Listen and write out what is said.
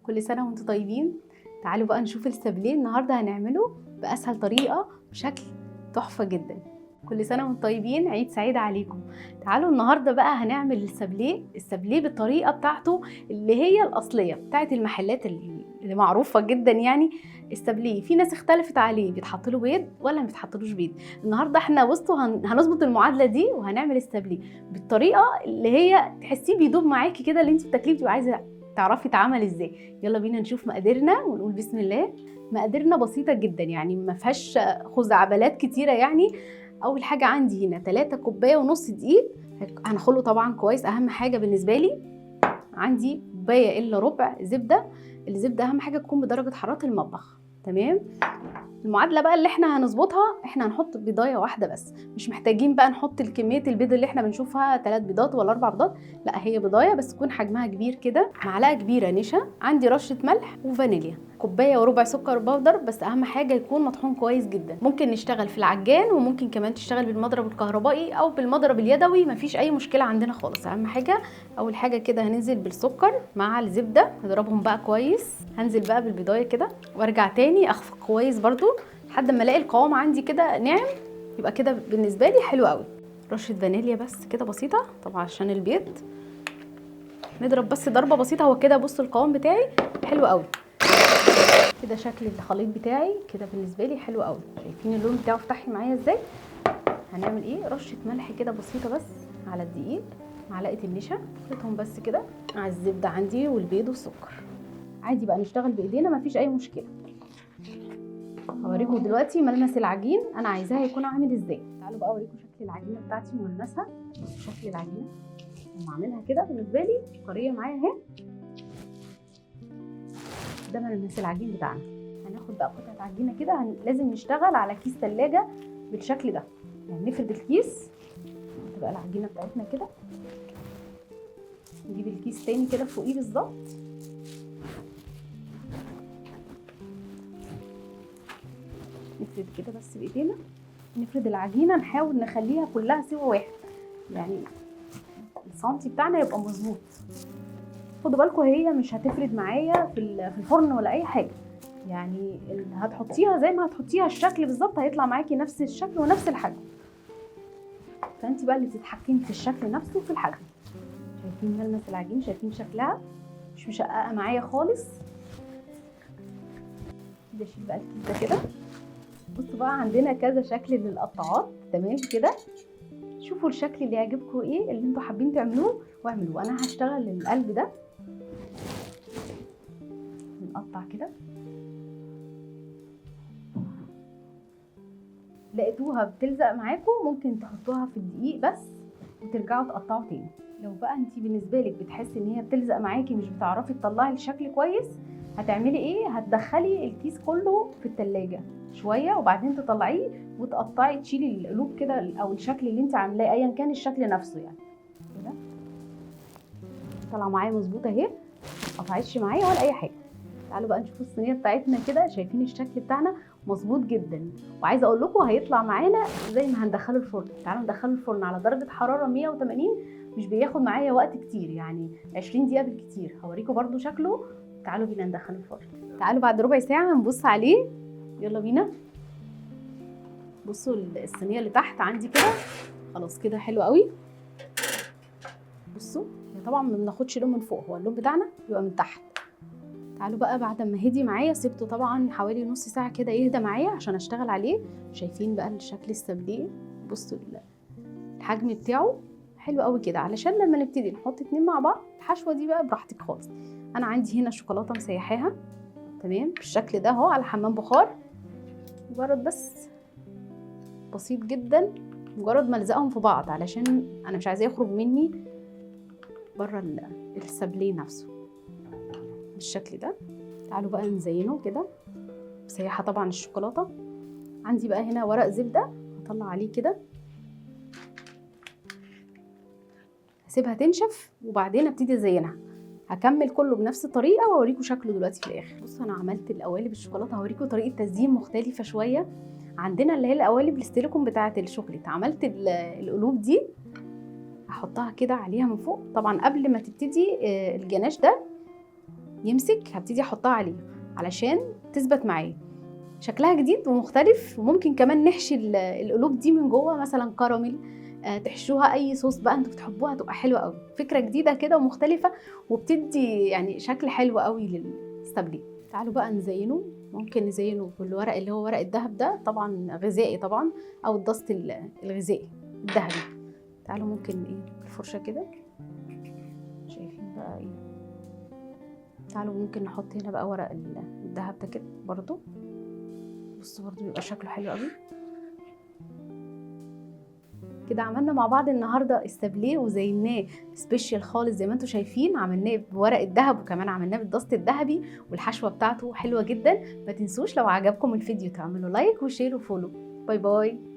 كل سنة وانتم طيبين. تعالوا بقى نشوف السابليه النهاردة هنعمله بأسهل طريقة بشكل تحفة جدا. كل سنة وانتم طيبين، عيد سعيد عليكم. تعالوا النهاردة بقى هنعمل السابليه بالطريقة بتاعته اللي هي الأصلية بتاعت المحلات اللي معروفة جدا. يعني السابليه في ناس اختلفت عليه بيتحط له بيض ولا ما بيتحطلوش بيض. النهارده احنا بصوا هنظبط المعادلة دي وهنعمل السابليه بالطريقة اللي هي تحسيه بيدوب معاكي كده، اللي انت بتاكليه بتبقي عايزة تعرفي اتعمل ازاي. يلا بينا نشوف مقاديرنا ونقول بسم الله. مقاديرنا بسيطة جدا، يعني ما فيهاش خزعبلات كتيرة. يعني اول حاجة عندي هنا 3 كوباية ونص دقيق، هنخله طبعا كويس. اهم حاجة بالنسبة لي عندي كوباية الا ربع زبدة. الزبدة اهم حاجة تكون بدرجة حرارة المطبخ. تمام. المعادله بقى اللي احنا هنظبطها، احنا هنحط بيضايه واحده بس، مش محتاجين بقى نحط الكميه البيض اللي احنا بنشوفها 3 بيضات ولا 4 بيضات. لا، هي بيضايه بس تكون حجمها كبير كده. معلقه كبيره نشا، عندي رشه ملح وفانيليا، كوبايه وربع سكر بودر، بس اهم حاجه يكون مطحون كويس جدا. ممكن نشتغل في العجان وممكن كمان تشتغل بالمضرب الكهربائي او بالمضرب اليدوي، مفيش اي مشكله عندنا خالص. اهم حاجه اول حاجه كده هننزل بالسكر مع الزبده، نضربهم بقى كويس. هنزل بقى بالبيضايه كده وارجع تاني اخفق كويس برضو لحد ما الاقي القوام عندي كده ناعم. يبقى كده بالنسبه لي حلو قوي. رشه فانيليا بس كده بسيطه طبعا عشان البيض. نضرب بس ضربه بسيطه. هو كده بصوا القوام بتاعي حلو قوي كده. شكل الخليط بتاعي كده بالنسبه لي حلو قوي. شايفين اللون بتاعه فتحي معايا ازاي؟ هنعمل ايه؟ رشه ملح كده بسيطه بس على الدقيق، معلقه النشا خلطهم بس كده مع الزبده عندي والبيض والسكر. عادي بقى نشتغل بايدينا، مفيش اي مشكله. هوريكم دلوقتي ملمس العجين انا عايزاه يكون عامل ازاي. تعالوا بقى اوريكم شكل العجينه بتاعتي وملمسها. شكل العجينه لما اعملها كده بالنسبه لي طريه معايا اهي. ده ملمس العجين بتاعنا. هناخد بقى قطعه عجينه كده، لازم نشتغل على كيس ثلاجه بالشكل ده. يعني نفرد الكيس، تبقى العجينه بتاعتنا كده. نجيب الكيس تاني كده فوقيه بالظبط. نفرد كده بس بايدينا، نفرد العجينه، نحاول نخليها كلها سوا واحد، يعني السنتي بتاعنا يبقى مظبوط. خدوا بالكم هي مش هتفرد معايا في الفرن ولا اي حاجه، يعني هتحطيها زي ما هتحطيها الشكل بالظبط هيطلع معاكي نفس الشكل ونفس الحجم. فانت بقى اللي بتتحكمي في الشكل نفسه وفي الحجم. شايفين ملمس العجين؟ شايفين شكلها مش مشققه معايا خالص. كده اشيل بقى الكيس ده كده. بصوا بقى عندنا كذا شكل للقطاعات. تمام كده. شوفوا الشكل اللي يعجبكم ايه اللي انتوا حابين تعملوه واعملوه. انا هشتغل القلب ده، نقطع كده. لقيتوها بتلزق معاكم ممكن تحطوها في الدقيق بس وترجعوا تقطعوا تاني. لو بقى انتي بالنسبه لك بتحسي ان هي بتلزق معاكي مش بتعرفي تطلعي الشكل كويس، هتعملي ايه؟ هتدخلي الكيس كله في التلاجة شويه وبعدين تطلعيه وتقطعي، تشيلي القلوب كده او الشكل اللي انت عاملاه ايا كان الشكل نفسه. يعني كده طالعه معايا مظبوطه اهي، مقطعتش معايا ولا اي حاجه. تعالوا بقى نشوف الصينيه بتاعتنا كده. شايفين الشكل بتاعنا مظبوط جدا، وعايزه اقول لكم هيطلع معانا زي ما هندخله الفرن. تعالوا ندخله الفرن على درجه حراره 180، مش بياخد معايا وقت كتير، يعني 20 دقيقه بالكتير. هوريكم برده شكله. تعالوا بينا ندخله الفرن. تعالوا بعد ربع ساعه هنبص عليه. يلا بينا. بصوا الصينيه اللي تحت عندي كده خلاص كده حلو قوي. بصوا طبعا ما بناخدش لون من فوق، هو اللون بتاعنا بيبقى من تحت. تعالوا بقى بعد ما هدي معايا، سيبته طبعا حوالي نص ساعه كده يهدى معايا عشان اشتغل عليه. شايفين بقى الشكل السابليه؟ بصوا الحجم بتاعه حلو قوي كده، علشان لما نبتدي نحط 2 مع بعض الحشوه دي بقى براحتك خالص. انا عندي هنا شوكولاته مسيحاها تمام بالشكل ده اهو على حمام بخار. مجرد بس بسيط جدا، مجرد ما الزقهم في بعض علشان انا مش عايزاه يخرج مني بره السابليه نفسه بالشكل ده. تعالوا بقى نزينه كده. مسيحه طبعا الشوكولاته. عندي بقى هنا ورق زبده هطلع عليه كده، هسيبها تنشف وبعدين ابتدي ازينها. هكمل كله بنفس الطريقه واوريكم شكله دلوقتي في الاخر. بصوا انا عملت القوالب الشوكولاته، هوريكم طريقه تزيين مختلفه شويه عندنا اللي هي القوالب الستيليكون بتاعه الشوكليت. عملت القلوب دي هحطها كده عليها من فوق. طبعا قبل ما تبتدي الجناش ده يمسك هبتدي احطها عليه علشان تثبت معايا. شكلها جديد ومختلف، وممكن كمان نحشي القلوب دي من جوه مثلا كراميل، تحشوها اي صوص بقى انتوا بتحبوها، هتبقى حلوه قوي. فكره جديده كده ومختلفه، وبتدي يعني شكل حلو قوي للستابليه. تعالوا بقى نزينه. ممكن نزينه بالورق اللي هو ورق الذهب ده، طبعا غذائي طبعا، او الدست الغذائي الذهبي. تعالوا ممكن ايه الفرشه كده، شايفين بقى ايه. تعالوا ممكن نحط هنا بقى ورق الذهب ده كده برضو. بصوا برضو بيبقى شكله حلو قوي كده. عملنا مع بعض النهارده السابليه وزيناه سبيشال خالص زي ما انتم شايفين. عملناه بورق الذهب وكمان عملناه بالدست الذهبي، والحشوه بتاعته حلوه جدا. ما تنسوش لو عجبكم الفيديو تعملوا لايك وشير وفولو. باي باي.